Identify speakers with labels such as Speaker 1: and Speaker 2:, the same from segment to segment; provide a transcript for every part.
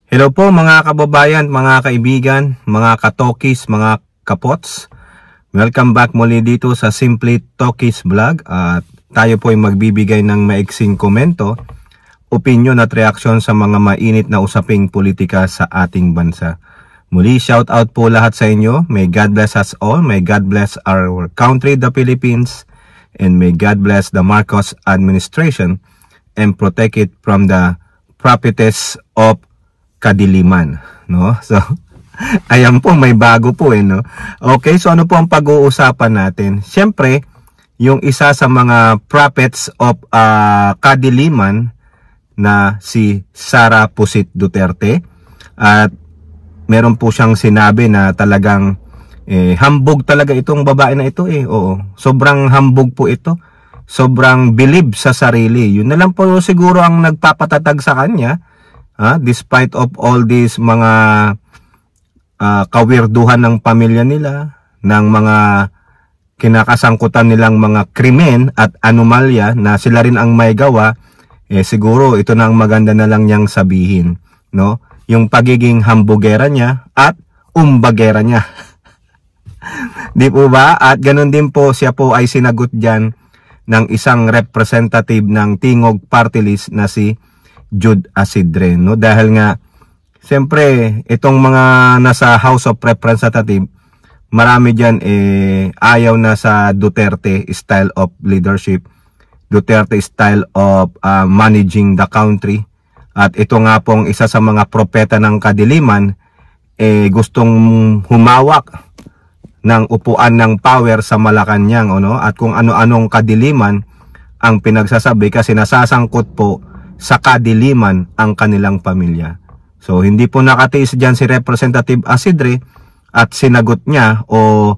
Speaker 1: Hello po mga kababayan, mga kaibigan, mga katokis, mga kapots. Welcome back muli dito sa Simply Tokis Vlog at tayo po ay magbibigay ng maiksing komento, opinion at reaksyon sa mga mainit na usaping politika sa ating bansa. Muli shout out po lahat sa inyo. May God bless us all. May God bless our country, the Philippines, and may God bless the Marcos administration and protect it from the prophetess of kadiliman, no? So, ayan po, may bago po no? Okay, so ano po ang pag-uusapan natin? Siyempre, yung isa sa mga prophets of kadiliman na si Sara Pusit Duterte. At meron po siyang sinabi na talagang hambog talaga itong babae na ito Oo, sobrang hambog po ito. Sobrang believe sa sarili. Yun na lang po siguro ang nagpapatatag sa kanya. Despite of all these mga kawirduhan ng pamilya nila, ng mga kinakasangkutan nilang mga krimen at anomalya na sila rin ang may gawa, siguro ito na ang maganda na lang niyang sabihin, no? Yung pagiging hambugera niya at umbagera niya. Di po ba? At ganun din po, siya po ay sinagot dyan ng isang representative ng Tingog Party List na si Jude Asidre, no? Dahil nga siyempre itong mga nasa House of Representatives, marami diyan ayaw na sa Duterte style of leadership, Duterte style of managing the country. At ito nga pong isa sa mga propeta ng kadiliman gustong humawak ng upuan ng power sa Malacanang, no? At kung ano-anong kadiliman ang pinagsasabi kasi nasasangkot po sa kadiliman ang kanilang pamilya. So hindi po nakatiis dyan si Representative Asidre at sinagot niya o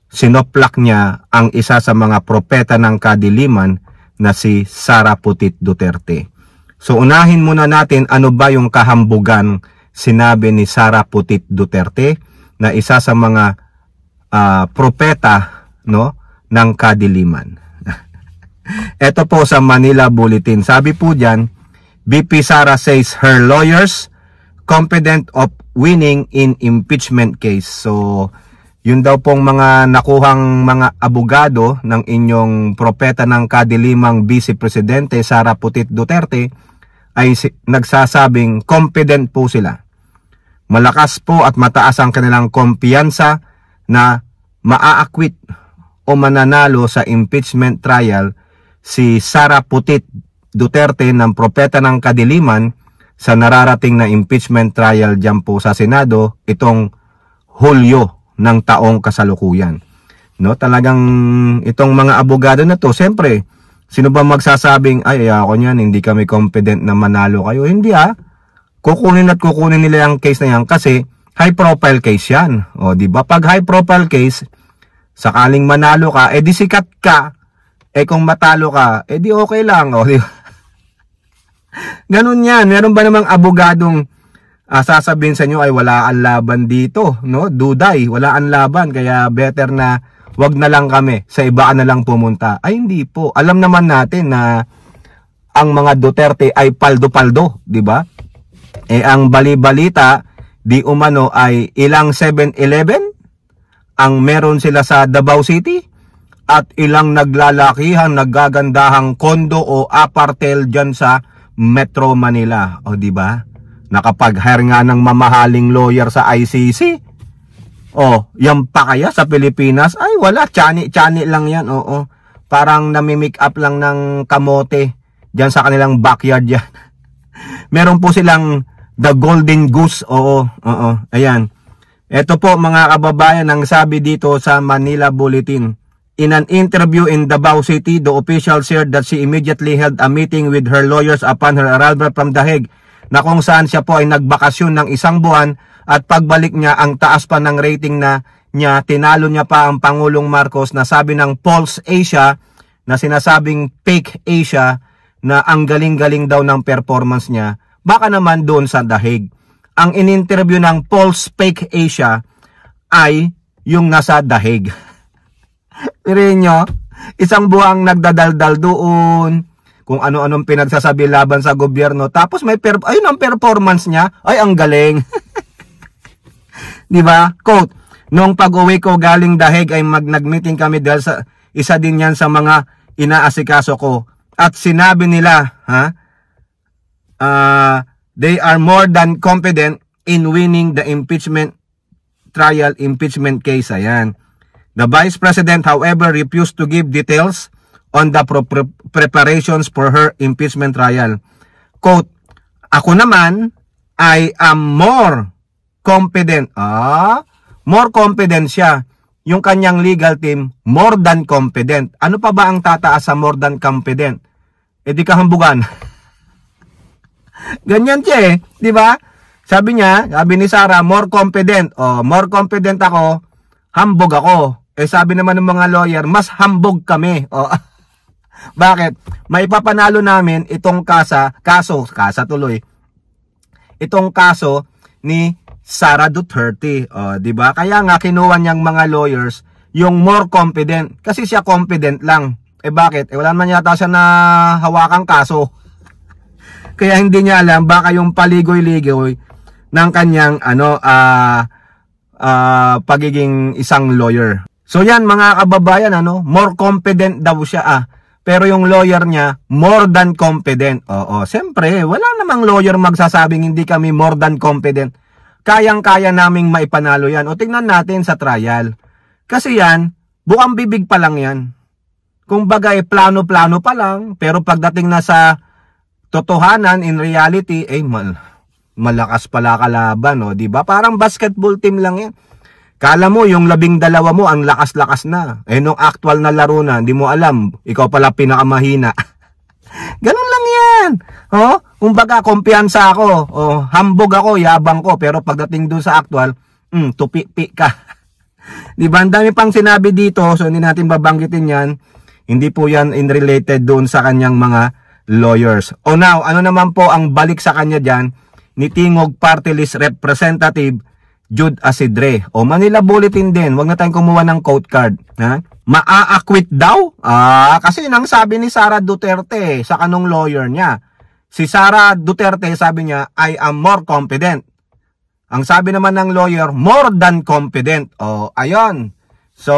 Speaker 1: sinoplak niya ang isa sa mga propeta ng kadiliman na si Sara Putit Duterte. So unahin muna natin ano ba yung kahambugan sinabi ni Sara Putit Duterte na isa sa mga propeta, no, ng kadiliman. Ito po sa Manila Bulletin. Sabi po dyan, VP Sara says her lawyers confident of winning in impeachment case. So, yun daw pong mga nakuhang mga abogado ng inyong propeta ng kadilimang Vice Presidente Sara Putit Duterte ay nagsasabing confident po sila. Malakas po at mataas ang kanilang kumpiyansa na maa-acquit o mananalo sa impeachment trial si Sara Putit Duterte ng propeta ng kadiliman sa nararating na impeachment trial dyan po sa Senado itong Hulyo ng taong kasalukuyan. No, talagang itong mga abogado na to, siyempre, sino ba magsasabing, ay ako niyan, hindi kami confident na manalo kayo? Hindi kukunin at kukunin nila yung case na yan kasi high profile case yan. O, di ba? Pag high profile case, sakaling manalo ka, di sikat ka, kung matalo ka, di okay lang. O, di ba? Ganun yan. Meron ba namang abogadong sasabihin sa inyo ay wala ang laban dito, no? Duday, wala ang laban, kaya better na wag na lang kami, sa iba na lang pumunta. Ay hindi po. Alam naman natin na ang mga Duterte ay paldo-paldo, di ba? Ang bali-balita, di umano ay ilang 7-Eleven ang meron sila sa Davao City at ilang naglalakihan, naggagandahang kondo o apartel dyan sa Metro Manila, o di ba? Nakapag-hire nga ng mamahaling lawyer sa ICC. O, yan pa kaya sa Pilipinas? Ay wala, chani lang yan. Oo. Parang nami-make up lang ng kamote diyan sa kanilang backyard yan. Meron po silang the golden goose. Oo. Ayan. Ito po mga kababayan ang sabi dito sa Manila Bulletin. In an interview in Davao City, the official shared that she immediately held a meeting with her lawyers upon her arrival from The Hague, na kung saan siya po ay nagbakasyon ng isang buwan at pagbalik niya ang taas pa ng rating na niya, tinalo niya pa ang Pangulong Marcos na sabi ng Pulse Asia na sinasabing fake Asia na ang galing-galing daw ng performance niya. Baka naman doon sa The Hague. Ang in-interview ng Pulse Fake Asia ay yung nasa The Hague. Pero nyo, isang buwang nagdadaldal doon, kung ano-anong pinagsasabi laban sa gobyerno. Tapos ayun ang performance niya. Ay, ang galing. Di ba? Quote, "Nung pag-uwi ko galing Daheg ay nag-meeting kami dahil sa isa din yan sa mga inaasikaso ko. At sinabi nila, they are more than confident in winning the impeachment case." Ayan. The Vice President, however, refused to give details on the preparations for her impeachment trial. Quote, "Ako naman, I am more confident." More confident siya. Yung kanyang legal team, more than confident. Ano pa ba ang tataas sa more than confident? E di kahambugan. Ganyan siya di ba? Sabi ni Sara, more confident. More confident ako, hambog ako. Sabi naman ng mga lawyer, mas hambog kami. Bakit? Maipapanalo namin itong kaso tuloy. Itong kaso ni Sara Duterte, di ba? Kaya nga kinuha niyang mga lawyers yung more confident kasi siya confident lang. Bakit? Wala naman yata siya na hawakang kaso. Kaya hindi niya alam baka yung paligoy-ligoy ng kanyang pagiging isang lawyer. So yan mga kababayan, more confident daw siya pero yung lawyer niya more than confident. Siyempre, wala namang lawyer magsasabing hindi kami more than confident. Kayang-kaya naming maipanalo yan. Tingnan natin sa trial. Kasi yan, bukang bibig pa lang yan. Kung bagay, plano-plano pa lang. Pero pagdating na sa totohanan, in reality, malakas pala kalaban. Diba? Parang basketball team lang yan. Kala mo, yung 12 mo, ang lakas-lakas na. Nung actual na laro na, hindi mo alam, ikaw pala pinakamahina. Ganun lang yan. Kumbaga, kumpiyansa ako. Hambog ako, yabang ko. Pero pagdating dun sa actual, tupi-pi ka. Diba? Ang dami pang sinabi dito, so hindi natin babanggitin yan. Hindi po yan in related doon sa kanyang mga lawyers. Now, ano naman po ang balik sa kanya dyan ni Tingog Party List Representative Jude Asidre. Manila Bulletin din. Huwag na tayong kumuha ng quote card. Maa-acquit daw? Kasi nang sabi ni Sara Duterte sa kanong lawyer niya. Si Sara Duterte sabi niya, I am more confident. Ang sabi naman ng lawyer, more than confident. Ayun. So,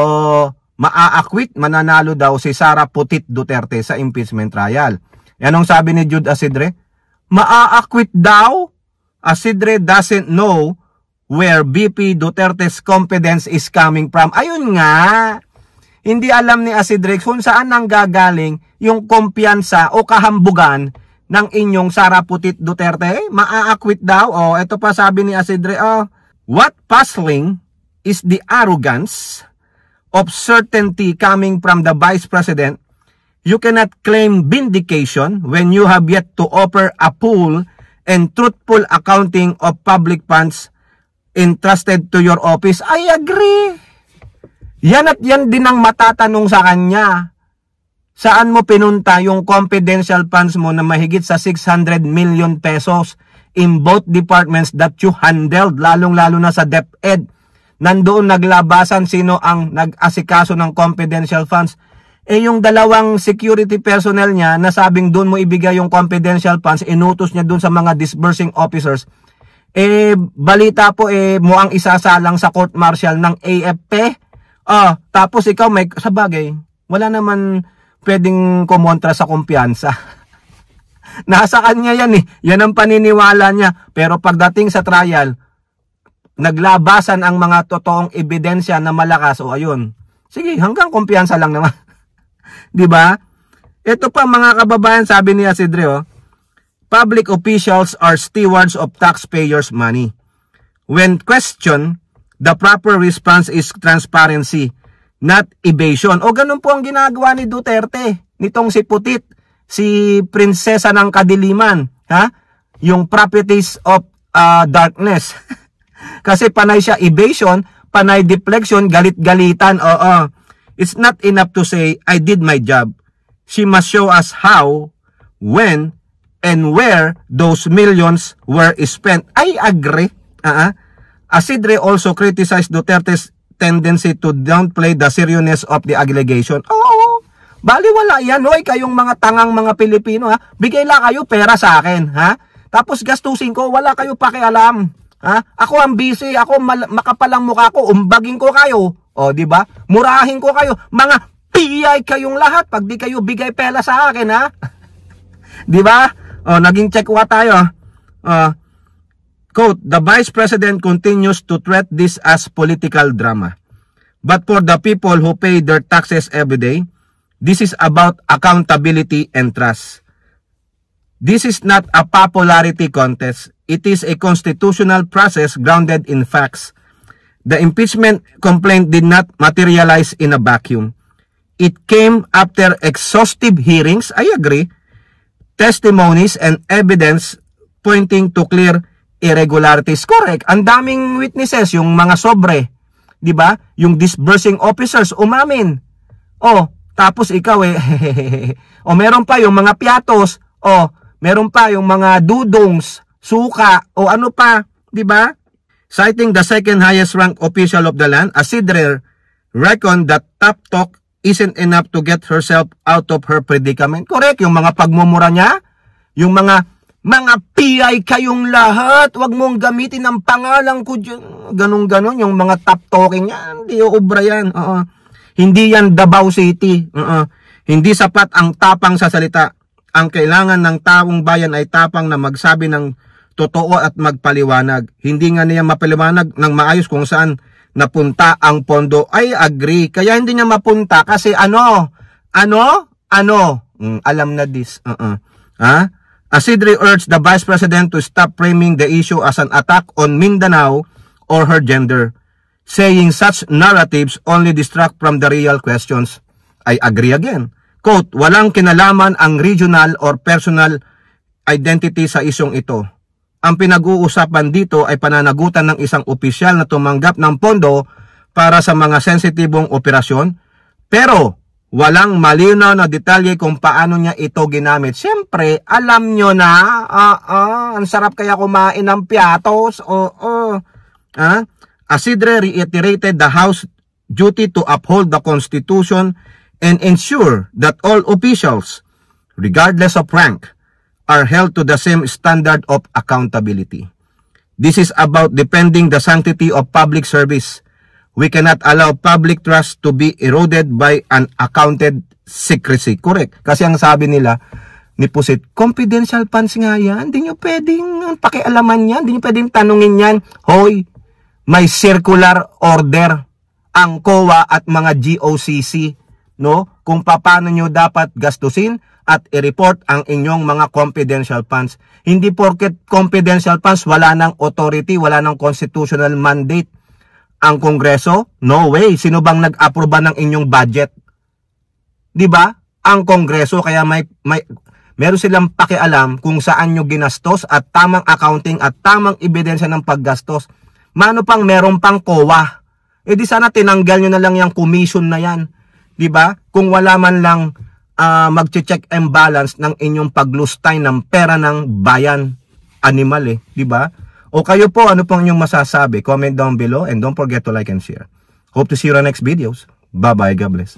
Speaker 1: maa-acquit, mananalo daw si Sara Putit Duterte sa impeachment trial. Yan ang sabi ni Jude Asidre. Maa-acquit daw? Asidre doesn't know where BP Duterte's confidence is coming from. Ayun nga. Hindi alam ni Asidre kung saan nang gagaling yung kumpiyansa o kahambugan ng inyong Sara Putit Duterte. Maa-acquit daw. Ito pa sabi ni Asidre. What puzzling is the arrogance of certainty coming from the Vice President. You cannot claim vindication when you have yet to offer a full and truthful accounting of public funds entrusted to your office. I agree. Yan at yan din ang matatanong sa kanya. Saan mo pinunta yung confidential funds mo na mahigit sa 600 million pesos in both departments that you handled, lalong-lalo na sa DepEd. Nandoon naglabasan sino ang nag-asikaso ng confidential funds. Yung dalawang security personnel niya, nasabing doon mo ibigay yung confidential funds, inutos niya doon sa mga disbursing officers. Balita po mo ang isasalang sa court martial ng AFP. Tapos ikaw may sa bagay, wala naman pwedeng kumontra sa kumpiyansa. Nasa kanya yan Yan ang paniniwala niya. Pero pagdating sa trial, naglabasan ang mga totoong ebidensya na malakas. Ayun. Sige, hanggang kumpiyansa lang naman. 'Di ba? Ito pa mga kababayan, sabi ni Asidre, public officials are stewards of taxpayers' money. When questioned, the proper response is transparency, not evasion. Ganun po ang ginagawa ni Duterte, nitong si Putit, si prinsesa ng kadiliman, yung properties of darkness. Kasi panay siya evasion, panay deflection, galit-galitan. It's not enough to say, I did my job. She must show us how, when, and where those millions were spent. I agree. Asidre also criticized Duterte's tendency to downplay the seriousness of the allegation. Baliwala yan, hoy, kayong mga tangang mga Pilipino, ha? Bigay lang kayo pera sa akin, ha? Tapos gastusin ko, wala kayo pakialam. Ha? Ako ang busy, ako makapalang mukha ko, umbagin ko kayo. O, di ba? Murahin ko kayo. Mga piyay kayong lahat pag di kayo bigay pera sa akin, ha? Di ba? O, naging check wa tayo. Quote, the Vice President continues to treat this as political drama. But for the people who pay their taxes every day, this is about accountability and trust. This is not a popularity contest. It is a constitutional process grounded in facts. The impeachment complaint did not materialize in a vacuum. It came after exhaustive hearings, I agree, testimonies and evidence pointing to clear irregularities. Correct. Ang daming witnesses, yung mga sobre, 'di ba? Yung disbursing officers umamin. Oh, tapos ikaw o meron pa yung mga piatos, meron pa yung mga dudongs, suka, o ano pa, 'di ba? Citing the second highest ranked official of the land, Isidre reckoned that top talk isn't enough to get herself out of her predicament. Correct, yung mga pagmumura niya, yung mga PI kayong lahat, wag mong gamitin ang pangalan ko dyan. Ganun-ganon, yung mga top talking yan, hindi obra yan. Hindi yan Davao City. Hindi sapat ang tapang sa salita. Ang kailangan ng taong bayan ay tapang na magsabi ng totoo at magpaliwanag. Hindi nga niya mapaliwanag ng maayos kung saan napunta ang pondo. I agree. Kaya hindi niya mapunta kasi ano? Alam na this. Isidre urged the Vice President to stop framing the issue as an attack on Mindanao or her gender, saying such narratives only distract from the real questions. I agree again. Quote, walang kinalaman ang regional or personal identity sa isyong ito. Ang pinag-uusapan dito ay pananagutan ng isang opisyal na tumanggap ng pondo para sa mga sensitibong operasyon, pero walang malinaw na detalye kung paano niya ito ginamit. Siyempre, alam nyo na, ang sarap kaya kumain ng piatos. Isidre reiterated the House duty to uphold the Constitution and ensure that all officials, regardless of rank, are held to the same standard of accountability. This is about defending the sanctity of public service. We cannot allow public trust to be eroded by unaccounted secrecy. Correct. Kasi ang sabi nila ni Pusit, confidential funds nga yan. Hindi nyo pwedeng pakialaman yan. Hindi nyo pwedeng tanungin yan. Hoy, may circular order ang COA at mga GOCC, no? Kung paano nyo dapat gastusin at i-report ang inyong mga confidential funds. Hindi porket confidential funds, wala ng authority, wala ng constitutional mandate. Ang Kongreso? No way. Sino bang nag-aproba ng inyong budget? 'Di ba? Ang Kongreso, kaya meron silang pakialam kung saan nyo ginastos at tamang accounting at tamang ebidensya ng paggastos. Mano pang meron pang COA. Eh di sana tinanggal nyo na lang yung commission na yan. 'Di ba? Kung wala man lang magche-check and balance ng inyong paglustay ng pera ng bayan, animal 'di ba? O kayo po, ano pong inyong masasabi? Comment down below and don't forget to like and share. Hope to see you on next videos. Bye-bye. God bless.